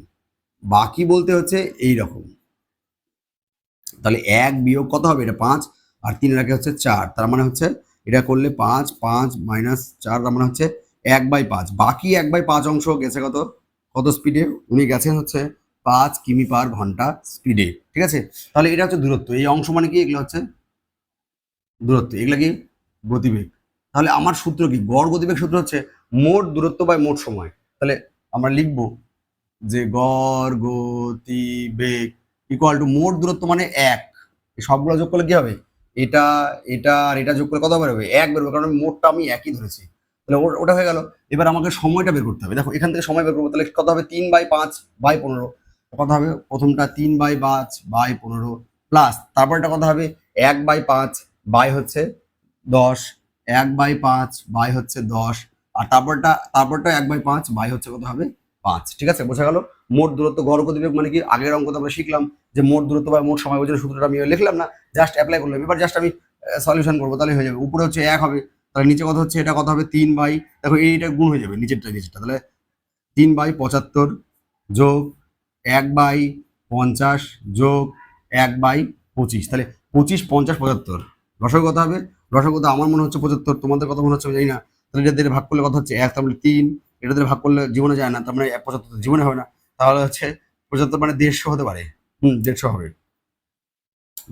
বাকি বলতে হচ্ছে এইরকম। তাহলে 1 বিয়োগ কত হবে, এটা 5, আর 3 রাখে হচ্ছে 4, তার মানে হচ্ছে এটা করলে 5 5 - 4, তার মানে হচ্ছে 1/5। বাকি 1/5 অংশ গেছে কত কত স্পিডে, উনি গেছেন হচ্ছে 5 কিমি/ঘন্টা স্পিডে। ঠিক আছে, তাহলে এটা হচ্ছে দূরত্ব, এই অংশ মানে কি, এগুলো হচ্ছে দূরত্ব, এগুলো কি গতিবেগ। তাহলে আমার সূত্র কি, গড় গতিবেগ সূত্র হচ্ছে মোট দূরত্ব বাই মোট সময়। তাহলে আমরা লিখবো যে গড় গতিবেগ ইকুয়াল টু মোট দূরত্ব মানে 1, সবগুলো যোগ করলে কি হবে, এটা এটা আর এটা যোগ করলে কত বেরোবে, 1 বেরোবে, কারণ মোটটা আমি একই ধরেছি। তাহলে ওটা হয়ে গেল। এবার আমাকে সময়টা বের করতে হবে। দেখো এখান থেকে সময় বের করবো, তাহলে কত হবে 3/5/15, কত হবে প্রথমটা 3/5/15 প্লাস তারপরটা কত হবে 1/5 বাই হচ্ছে 10, 1/5 বাই হচ্ছে 10, আর তারপরটা 1/5 বাই হচ্ছে কত হবে 5। ঠিক আছে, বোঝা গেল। মোট দূরত্ব গড় গতিবেগ মানে কি, আগের অঙ্ক আমরা শিখলাম যে মোট দূরত্ব বা মোট সময় বোঝানোর সূত্রটা আমি লিখলাম না, জাস্ট অ্যাপ্লাই করলাম। এবার জাস্ট আমি সলিউশন করবো, তাহলে হয়ে যাবে। উপরে হচ্ছে 1 হবে, তাহলে নিচে কত হচ্ছে, এটা কত হবে 3 দেখো এইটা গুণ হয়ে যাবে নিচেরটা, তাহলে 3/75 যোগ 1/50 যোগ 1/25, তাহলে 25 50 75, রসগো কত হবে, রসগো তো আমার মনে হচ্ছে 75, তোমাদের কত মনে হচ্ছে জানি না। তাহলে এটা দিয়ে ভাগ করলে কত হচ্ছে 1, তাহলে 3, এটা দিয়ে ভাগ করলে জীবনে যায় না, তার মানে 75 জীবনে হবে না, তাহলে হচ্ছে 75 মানে 150 হতে পারে, 150 হবে।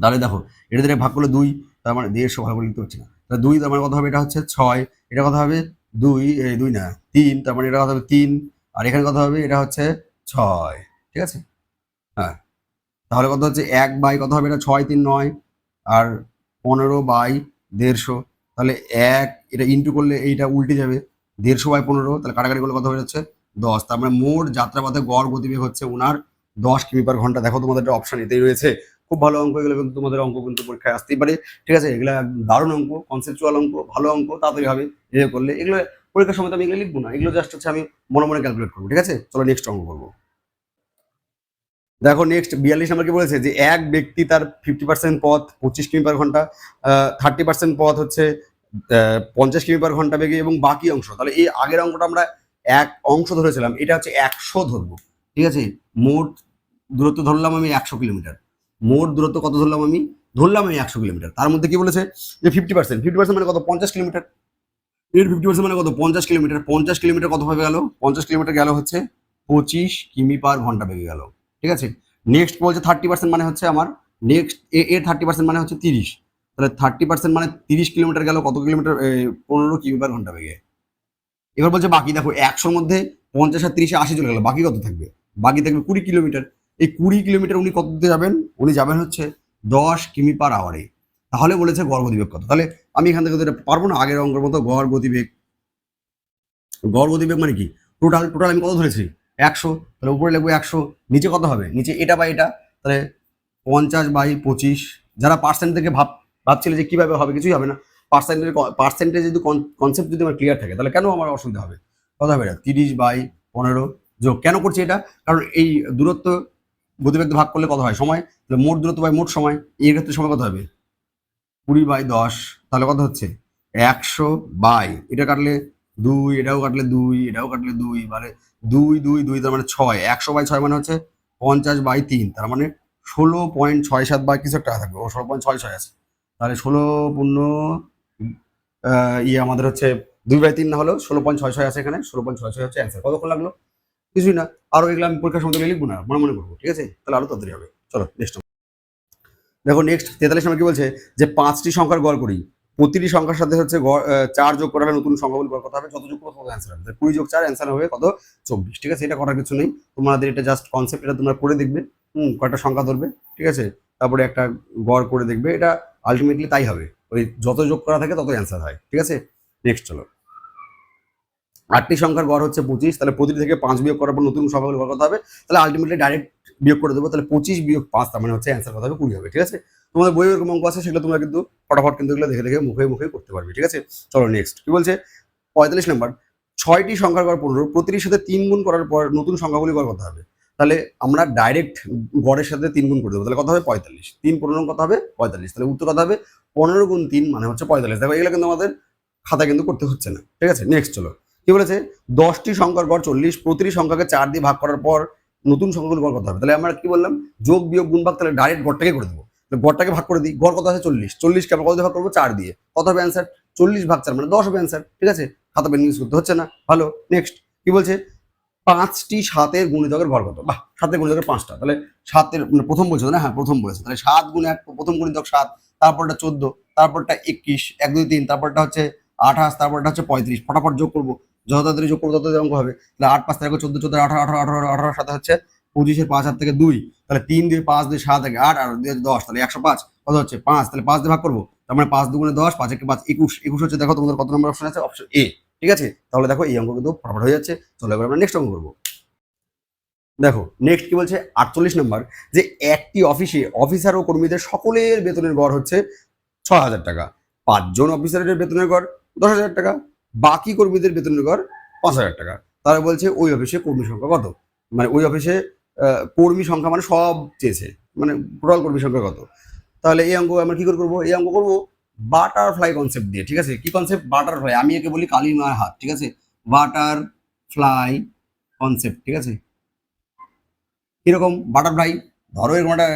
তাহলে দেখো এটা দিয়ে ভাগ করলে 2, তার মানে 150 ভাগ করে লিখতে হচ্ছে না, তাহলে 2 তার মানে কত হবে, এটা হচ্ছে 6, এটা কত হবে 2 2 না 3, তার মানে এটা কত হবে 3, আর এখানে কত হবে, এটা হচ্ছে 6। ঠিক আছে, হ্যাঁ, তাহলে কত হচ্ছে 1 বাই কত হবে, এটা 6 3 9, আর 15/150, তাহলে 1, এটা ইন্টু করলে এইটা উল্টে যাবে, 150/15, তাহলে কাটাকাটি করলে কত হয়ে যাচ্ছে 10, তার মানে মোট যাত্রাপথে গড় গতিবেগ হচ্ছে ওনার 10 কিমি/ঘন্টা। দেখো তোমাদের একটা অপশন এতেই রয়েছে, খুব ভালো অঙ্ক এগুলো, কিন্তু তোমাদের অঙ্ক কিন্তু পরীক্ষায় আসতেই পারে। ঠিক আছে, এগুলো দারুণ অঙ্ক, কনসেপচুয়াল অঙ্ক, ভালো অঙ্ক, তাড়াতাড়ি হবে এগুলো করলে। এগুলো পরীক্ষার সময় তো আমি এগুলো লিখবো না, এগুলো জাস্ট হচ্ছে আমি মনে মনে ক্যালকুলেট করবো। ঠিক আছে, চলো নেক্সট অঙ্ক করবো। দেখো নেক্সট 42 নম্বর কি বলেছে যে এক ব্যক্তি তার 50% পথ 25 কিমি/ঘন্টা, 30% পথ হচ্ছে 50 কিমি/ঘন্টা বেগে এবং বাকি অংশ, তাহলে এই আগের অঙ্কটা আমরা এক অংশ ধরেছিলাম, এটা হচ্ছে 100 ধরবো। ঠিক আছে, মোট দূরত্ব ধরলাম আমি 100 কিলোমিটার। মোট দূরত্ব কত ধরলাম আমি? ধরলাম আমি 100 কিলোমিটার। তার মধ্যে কি বলেছে যে 50% মানে কত? 50 কিলোমিটার। এর 50% মানে কত? 50 কিলোমিটার। 50 কিলোমিটার কত ভাবে গেল? 50 কিলোমিটার গেল হচ্ছে 25 কিমি/ঘন্টা বেগে গেল। ঠিক আছে, নেক্সট বলছে 30% মানে হচ্ছে আমার নেক্সট এর 30% মানে হচ্ছে 30, তাহলে 30% মানে 30 কিলোমিটার গেল কত কিলোমিটার? 15 কিমি/ঘন্টা বেগে। এবার বলছে বাকি, দেখো 100-র মধ্যে 50 আর 30-এ 80 চলে গেল, বাকি কত থাকবে? বাকি থাকবে 20 কিলোমিটার। এই 20 কিলোমিটার উনি কত দিতে যাবেন? উনি যাবেন হচ্ছে 10 কিমি/আওয়ারে। তাহলে বলেছে গড় গতিবেগ কত? তাহলে আমি এখান থেকে তো এটা পারবো না, আগের অঙ্কের মতো গড় গতিবেগ। গড় গতিবেগ মানে কি? টোটাল টোটাল আমি কত ধরেছি? 100, তাহলে উপরে লিখবো 100, নিচে কত হবে? নিচে এটা বা এটা, তাহলে 50/25। যারা পার্সেন্ট থেকে ভাবছিলে যে কিভাবে হবে, কিছুই হবে না। পার্সেন্টেজ যদি কনসেপ্ট যদি আমার ক্লিয়ার থাকে তাহলে কেন আমার অসুবিধা হবে? কত হবে এটা? 30/15 যোগ কেন করছি এটা? কারণ এই দূরত্ব গতিবেগ ভাগ করলে কত হয়? সময়। তাহলে মোট দূরত্ব বাই মোট সময়, এই ক্ষেত্রে সময় কত হবে? 20/10, তাহলে কত হচ্ছে? 100 এটা কাটলে 2, এটাও কাটলে 2, এটাও কাটলে 2, মানে 2 তার মানে 6। 100/6 মানে হচ্ছে 50/3, তার মানে 16.67 বা কিছু একটা থাকবে। ও 16.66 আছে, তাহলে 16 আমাদের হচ্ছে 2/3 না হলেও 16.66 আছে এখানে। 16.66 হচ্ছে অ্যান্সার। কতক্ষণ লাগলো? কিছুই না। আরো এগুলো আমি পরীক্ষার সময় লিখবো না, মনে মনে করবো। ঠিক আছে, তাহলে আরো তাড়াতাড়ি হবে। চলো নেক্সট। দেখো নেক্সট 43 নম্বর কি বলছে যে 5টি সংখ্যার গড় করি, প্রতিটি সংখ্যার সাথে হচ্ছে 4 যোগ করা হলে নতুন সংখ্যাগুলি গড় কত হবে? যত যোগ করবো তত অ্যান্সার হবে। 20 যোগ 4 অ্যান্সার হবে কত? 24। ঠিক আছে, এটা করার কিছু নেই, তোমাদের এটা জাস্ট কনসেপ্ট, এটা তোমরা করে দেখবে। কয়টা সংখ্যা ধরবে, ঠিক আছে, তারপরে একটা গড় করে দেখবে, এটা আলটিমেটলি তাই হবে। ওই যত যোগ করা থাকে তত অ্যান্সার হয়। ঠিক আছে, নেক্সট চলো। 8টি সংখ্যার গড় হচ্ছে 25, তাহলে প্রতিটি থেকে 5 বিয়োগ করার পর নতুন সংখ্যাগুলো গড় কত হবে? তাহলে আলটিমেটলি ডাইরেক্ট বিয়োগ করে দেবো, তাহলে 25 বিয়োগ 5, তার মানে হচ্ছে অ্যান্সার কত হবে? 20 হবে। ঠিক আছে, তোমাদের বইয়ে এরকম অঙ্ক আছে, সেগুলো তোমরা কিন্তু ফটাফট কিন্তু এগুলো দেখে দেখে মুখে মুখে করতে পারবে। ঠিক আছে, চলো নেক্সট কি বলছে 45 নম্বর। 6টি সংখ্যার গড় 15, প্রতিটির সাথে 3 গুণ করার পর নতুন সংখ্যাগুলি গড় কত হবে? তাহলে আমরা ডাইরেক্ট গড়ের সাথে 3 গুণ করে দেবো, তাহলে কত হবে? 45। 3 15 কত হবে? 45। তাহলে উত্তর কত হবে? 15 গুণ 3 মানে হচ্ছে 45। দেখো এগুলো কিন্তু আমাদের খাতা কিন্তু করতে হচ্ছে না। ঠিক আছে, নেক্সট চলো। কি বলেছে 10টি সংখ্যার গড় 40, প্রতিটি সংখ্যাকে 4 দিয়ে ভাগ করার পর নতুন সংখ্যাগুলো গড় কত হবে? তাহলে আমরা কি বললাম? যোগ বিয়োগ গুণ ভাগ, তাহলে ডাইরেক্ট গড়টাকে করে দেবো। গড়টাকে ভাগ করে দিই, গড় কত আছে? 40। 40কে আমরা কত দিয়ে ভাগ করবো? 4 দিয়ে। কত হবে অ্যান্সার? 40/4 মানে 10 হবে অ্যান্সার। ঠিক আছে, খাতা পেন ইউজ করতে হচ্ছে না। ভালো, নেক্সট কি বলছে 5টি 7-এর গুণিতকের ভর কত? বাহ, 7-এর গুণিতকের 5টা, তাহলে 7-এর মানে প্রথম বলছে না? হ্যাঁ প্রথম বলেছে, তাহলে 7 গুণ 1, প্রথম গুণিতক 7, তারপরটা 14, তারপরটা 21, 1 2 3, তারপরটা হচ্ছে 28, তারপরটা হচ্ছে 35। ফটাফট যোগ করবো, যত তাড়াতাড়ি যোগ করবো তত তাড়াতাড়ি অঙ্ক হবে। তাহলে 8 5 13 14 14 18 18 18 18 সাথে হচ্ছে 25-এর 5 হাত থেকে 2, তাহলে 3 2 5 2 7 1 8 আর 2 10, তাহলে 105 কত হচ্ছে? 5, তাহলে 5 দিয়ে ভাগ করবো, তার মানে 5 2 10, 5 1 5 21। 21 হচ্ছে, দেখো তোমাদের কত নম্বর অপশন আছে? Option A. ঠিক আছে, তাহলে দেখো এই অঙ্ক কিন্তু ফটাফট হয়ে যাচ্ছে। চলো এবার আমরা নেক্সট অঙ্ক করবো। দেখো নেক্সট কি বলছে 48 নম্বর, যে একটি অফিসে অফিসার ও কর্মীদের সকলের বেতনের গড় হচ্ছে 6,000 টাকা। 5 জন অফিসারের বেতনের গড় 10,000 টাকা, বাকি কর্মীদের বেতনের গড় 5,000 টাকা। তারা বলছে ওই অফিসে কর্মী সংখ্যা কত? মানে ওই অফিসে কর্মী সংখ্যা মানে সব চেয়েছে, মানে টোটাল কর্মী সংখ্যা কত? তাহলে এই অঙ্ক আমরা কি করে করবো? এই অঙ্ক করবো বাটারফ্লাই কনসেপ্ট দিয়ে। ঠিক আছে, কি কনসেপ্ট? বাটারফ্লাই। আমি একে বলি কালিমার হাত। ঠিক আছে, বাটারফ্লাই কনসেপ্ট। ঠিক আছে, কিরকম বাটারফ্লাই? ধরো এরকম একটা,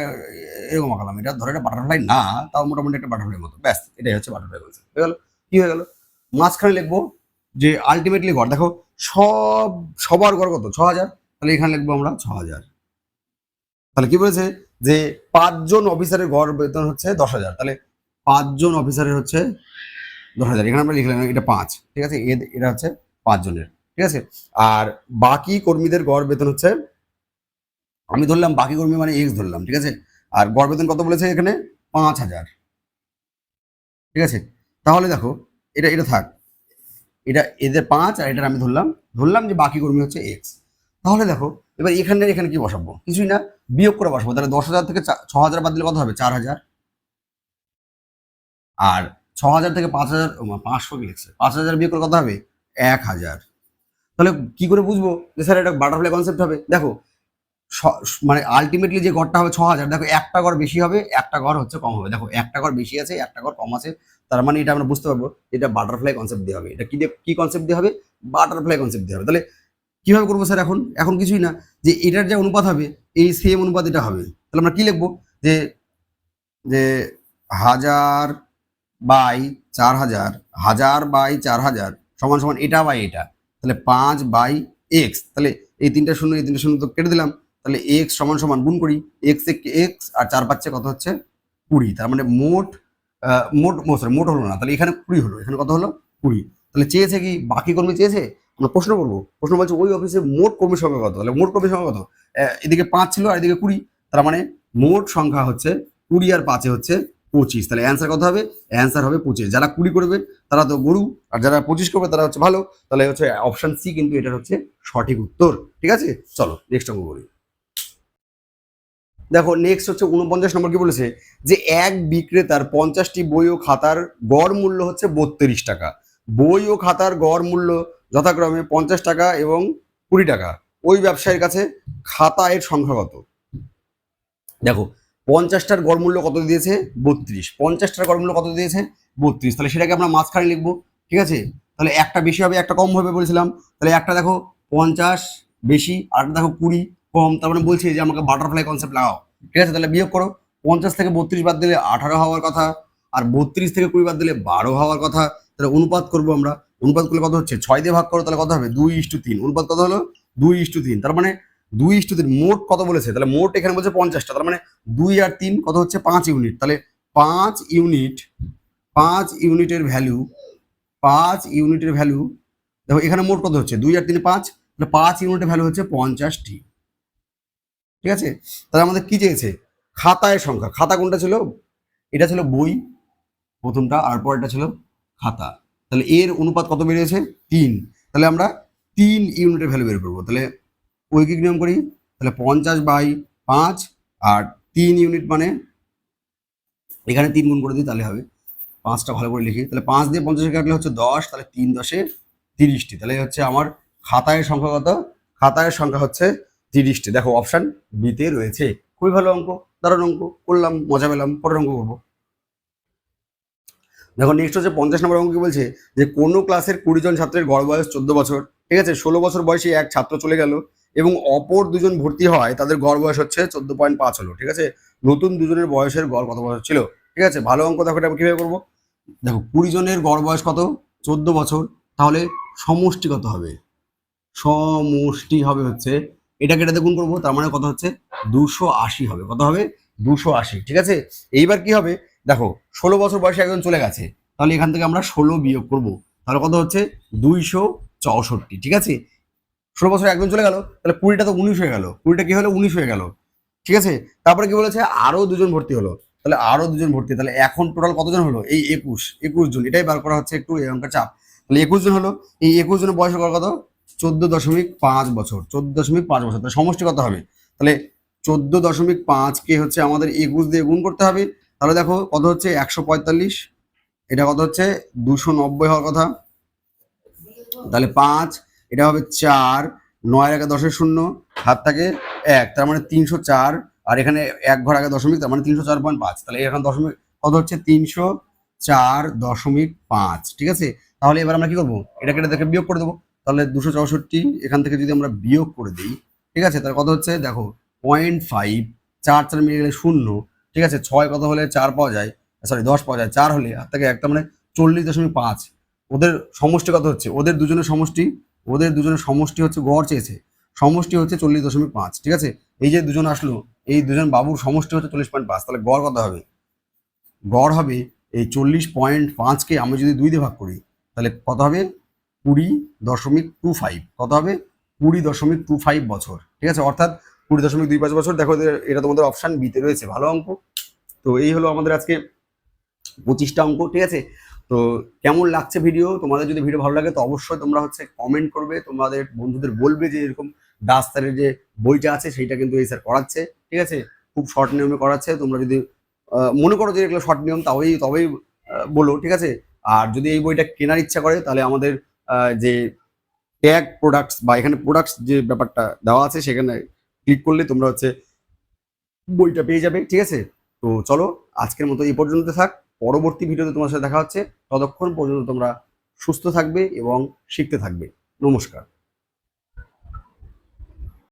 এরকম আঁকালাম, এটা ধরো এটা বাটারফ্লাই না, তাও মোটামুটি একটা বাটারফ্লাই মতো, ব্যাস এটাই হচ্ছে বাটারফ্লাই কনসেপ্ট। হয়ে গেল? কি হয়ে গেল? মাঝখানে লিখবো যে আলটিমেটলি গড়, দেখো সবার গড় কত? 6,000, তাহলে এখানে লিখবো আমরা 6,000। তাহলে কি বলেছে যে 5 জন অফিসারের গড় বেতন হচ্ছে 10,000, তাহলে 5 জন অফিসারের হচ্ছে 10,000, এখানে আমরা লিখলাম এটা 5। ঠিক আছে, এটা হচ্ছে 5 জনের। ঠিক আছে, আর বাকি কর্মীদের গড় বেতন হচ্ছে, আমি ধরলাম বাকি কর্মী মানে এক্স ধরলাম। ঠিক আছে, আর গড় বেতন কত বলেছে এখানে? 5,000। ঠিক আছে, তাহলে দেখো এটা এটা থাক, এটা এদের 5 আর এটার আমি ধরলাম, যে বাকি কর্মী হচ্ছে এক্স। তাহলে দেখো এবার এখানে এখানে কি বসাবো? কিছুই না, বিয়োগ করে বসাবো। তাহলে 10,000 থেকে 6,000 বাদ দিলে কত হবে? 4,000। আর 6,000 থেকে 5,000, 500 কি লিখছে? 5,000 বিয়োগ করে কত হবে? 1,000। তাহলে কি করে বুঝবো যে স্যার এটা বাটারফ্লাই কনসেপ্ট হবে? দেখো মানে আলটিমেটলি যে গড়টা হবে 6,000, দেখো একটা গড় বেশি হবে, একটা গড় হচ্ছে কম হবে। দেখো একটা গড় বেশি আছে, একটা গড় কম আছে, তার মানে এটা আমরা বুঝতে পারবো এটা বাটারফ্লাই কনসেপ্ট দিয়ে হবে। এটা কি কনসেপ্ট দিয়ে হবে? বাটারফ্লাই কনসেপ্ট দিয়ে হবে। তাহলে কিভাবে করবো স্যার? এখন এখন কিছুই না, যে এটার যে অনুপাত হবে এই সেম অনুপাত এটা হবে। তাহলে আমরা কি লিখবো? যে যে 1000 বাই 4000, 1000 বাই 4000 সমান সমান এটা বাই এটা, তাহলে 5 বাই এক্স। তাহলে এই তিনটা শূন্য এই তিনটা শূন্য তো কেটে দিলাম, তাহলে এক্স সমান সমান গুণ করি, এক্স এক্স আর 4 5 কত হচ্ছে 20। তার মানে মোট মোট সরি মোট হলো না, তাহলে এখানে 20 হলো, এখানে কত হলো 20। তাহলে চেয়েছে কি? বাকি কর্মী চেয়েছে, আমরা প্রশ্ন করবো। প্রশ্ন বলছে ওই অফিসে মোট কর্মী সংখ্যা কত? তাহলে মোট কর্মী সংখ্যা কত? এদিকে 5 ছিল আর এদিকে 20, তার মানে মোট সংখ্যা হচ্ছে 20 আর 5 হচ্ছে 25। তাহলে অ্যান্সার কত হবে? অ্যান্সার হবে 25। যারা 20 করবে তারা তো গরু, আর যারা 25 করবে তারা হচ্ছে ভালো। তাহলে হচ্ছে অপশন সি কিন্তু এটা হচ্ছে সঠিক উত্তর। ঠিক আছে, চলো নেক্সট অঙ্ক করি। দেখো নেক্সট হচ্ছে 49 নম্বর। কি বলেছে? যে এক বিক্রেতার 50টি বই ও খাতার গড় মূল্য হচ্ছে 32 টাকা। বই ও খাতার গড় মূল্য যথাক্রমে 50 টাকা এবং 20 টাকা। ওই ব্যবসায়ীর কাছে খাতা এর সংখ্যা কত? দেখো 50টার গড় মূল্য কত দিয়েছে? 32। 50টার গড় মূল্য কত দিয়েছে? 32। তাহলে সেটাকে আমরা মাঝখানে লিখবো। ঠিক আছে, তাহলে একটা বেশি হবে একটা কম হবে বলেছিলাম। তাহলে একটা দেখো 50 বেশি আর একটা দেখো 20 কম, তার মানে বলছে যে আমাকে বাটারফ্লাই কনসেপ্ট লাগাও। ঠিক আছে, তাহলে বিয়োগ করো। 50 থেকে 32 বাদ দিলে 18 হওয়ার কথা, আর 32 থেকে 20 বাদ দিলে 12 হওয়ার কথা। তাহলে অনুপাত করবো আমরা। অনুপাত করলে কত হচ্ছে? 6 দিয়ে ভাগ করো, তাহলে কত হবে? 2:3। অনুপাত কত হলো? 2:3। তার মানে 2:3। মোট কত বলেছে? তাহলে মোট এখানে বলছে 50টা, তার মানে 2 আর 3 কত হচ্ছে? 5 ইউনিট। তাহলে 5 ইউনিট, 5 ইউনিটের ভ্যালু, 5 ইউনিটের ভ্যালু, দেখো এখানে মোট কত হচ্ছে? 2 আর 3 5, তাহলে 5 ইউনিটের ভ্যালু হচ্ছে 50টি। ঠিক আছে, তাহলে আমাদের কি চেয়েছে? খাতায় সংখ্যা। খাতা কোনটা ছিল? এটা ছিল বই প্রথমটা, আর পরেরটা ছিল খাতা। তাহলে এর অনুপাত কত বেরিয়েছে? 3। তাহলে আমরা 3 ইউনিটের ভ্যালু বের করবো। তাহলে ঐকিক নিয়ম করি, তাহলে 50/5 আর 3 ইউনিট মানে এখানে 3 গুণ করে দিই তাহলে হবে। 5টা ভালো করে লিখি, তাহলে 5 দিয়ে 50 কাটলে হচ্ছে 10, তাহলে 3 10 30টি। তাহলে হচ্ছে আমার খাতায় সংখ্যা কত? খাতায় সংখ্যা হচ্ছে 30টি। দেখো অপশন বিতে রয়েছে। খুবই ভালো অঙ্ক, দারুণ অঙ্ক করলাম, মজা পেলাম। পরের অঙ্ক করবো। দেখো নেক্সট হচ্ছে 50 নম্বর অঙ্ক। কি বলছে? যে কোনো ক্লাসের 20 জন ছাত্রের গড় বয়স 14 বছর। ঠিক আছে, 16 বছর বয়সী এক ছাত্র চলে গেল এবং অপর দুজন ভর্তি হয়, তাদের গড় বয়স হচ্ছে 14.5 হলো। ঠিক আছে, নতুন দুজনের বয়সের গড় কত বছর ছিল? ঠিক আছে, ভালো অঙ্ক। দেখো এটা কিভাবে করবো? দেখো 20 জনের গড় বয়স কত? 14 বছর। তাহলে সমষ্টি কত হবে? সমষ্টি হবে হচ্ছে এটাকে এটাতে গুণ করবো, তার মানে কত হচ্ছে? 280 হবে। কত হবে? 280। ঠিক আছে, এইবার কি হবে? দেখো 16 বছর বয়সে একজন চলে গেছে, তাহলে এখান থেকে আমরা 16 বিয়োগ করব, তাহলে কত হচ্ছে? 264। ঠিক আছে, 16 বছর একজন চলে গেল, তাহলে 20টা তো 19 হয়ে গেল। 20টা কি হলো? 19 হয়ে গেল। ঠিক আছে, তারপরে কি বলেছে? আরো দুজন ভর্তি হলো, তাহলে আরো দুজন ভর্তি, তাহলে এখন টোটাল কতজন হলো? এই 21 জন। এটাই বার করা হচ্ছে, একটু এই অঙ্কের চাপ। তাহলে 21 জন হলো। এই 21 জনের বয়স কত? 14.5 বছর। 14.5 বছর। তাহলে সমষ্টি কত হবে? তাহলে 14.5 কে হচ্ছে আমাদের 21 দিয়ে গুণ করতে হবে। তাহলে দেখো কত হচ্ছে? 145। এটা কত হচ্ছে? 290 হওয়ার কথা। তাহলে 5, এটা হবে 4, 9 আগে 10 শূন্য, হাত থাকে 1, তার মানে 304। আর এখানে 1 ঘর আগে দশমিক, তার মানে 304.5। তাহলে এখানে দশমিক কত হচ্ছে? 304.5। ঠিক আছে, তাহলে এবার আমরা কি করবো? এটাকে এটা থেকে বিয়োগ করে দেবো। তাহলে 264 এখান থেকে যদি আমরা বিয়োগ করে দিই, ঠিক আছে, তাহলে কত হচ্ছে? দেখো 0.5, 4 4 মিলে গেলে 0। ঠিক আছে, 6 কত হলে 4 পাওয়া যায়, সরি 10 পাওয়া যায়, 4 হলে হাত থেকে 1, তার মানে 40.5। ওদের সমষ্টি কত হচ্ছে? ওদের দুজনের সমষ্টি হচ্ছে, গড় চেয়েছে, সমষ্টি হচ্ছে 40.5। ঠিক আছে, এই যে দুজন আসলো, এই দুজন বাবুর সমষ্টি হচ্ছে 40.5। তাহলে গড় কত হবে? গড় হবে এই 40.5কে আমি যদি 2 দিয়ে ভাগ করি, তাহলে কত হবে? 20.25। কত হবে? 20.25 বছর। ঠিক আছে, অর্থাৎ 20.25 বছর। দেখো এটা তোমাদের অপশন বিতে রয়েছে। ভালো অঙ্ক। তো এই হলো আমাদের আজকে 25টা অঙ্ক। ঠিক আছে, তো কেমন লাগছে ভিডিও? তোমাদের যদি ভিডিও ভালো লাগে তো অবশ্যই তোমরা হচ্ছে কমেন্ট করবে, তোমাদের বন্ধুদের বলবে যে এরকম দাস স্যারের যে বইটা আছে সেইটা কিন্তু এই স্যার করাচ্ছে। ঠিক আছে, খুব শর্ট নিয়মে করাচ্ছে। তোমরা যদি মনে করো যে এগুলো শর্ট নিয়ম, তবেই বলো। ঠিক আছে, আর যদি এই বইটা কেনার ইচ্ছা করে তাহলে আমাদের যে ট্যাগ প্রোডাক্টস বা এখানে প্রোডাক্টস যে ব্যাপারটা দেওয়া আছে সেখানে ক্লিক করলে তোমরা হচ্ছে বইটা পেয়ে যাবে। ঠিক আছে, তো চলো আজকের মতো এই পর্যন্ত থাক। পরবর্তী ভিডিওতে তোমার সাথে দেখা হচ্ছে। ততক্ষণ পর্যন্ত তোমরা সুস্থ থাকবে এবং শিখতে থাকবে। নমস্কার।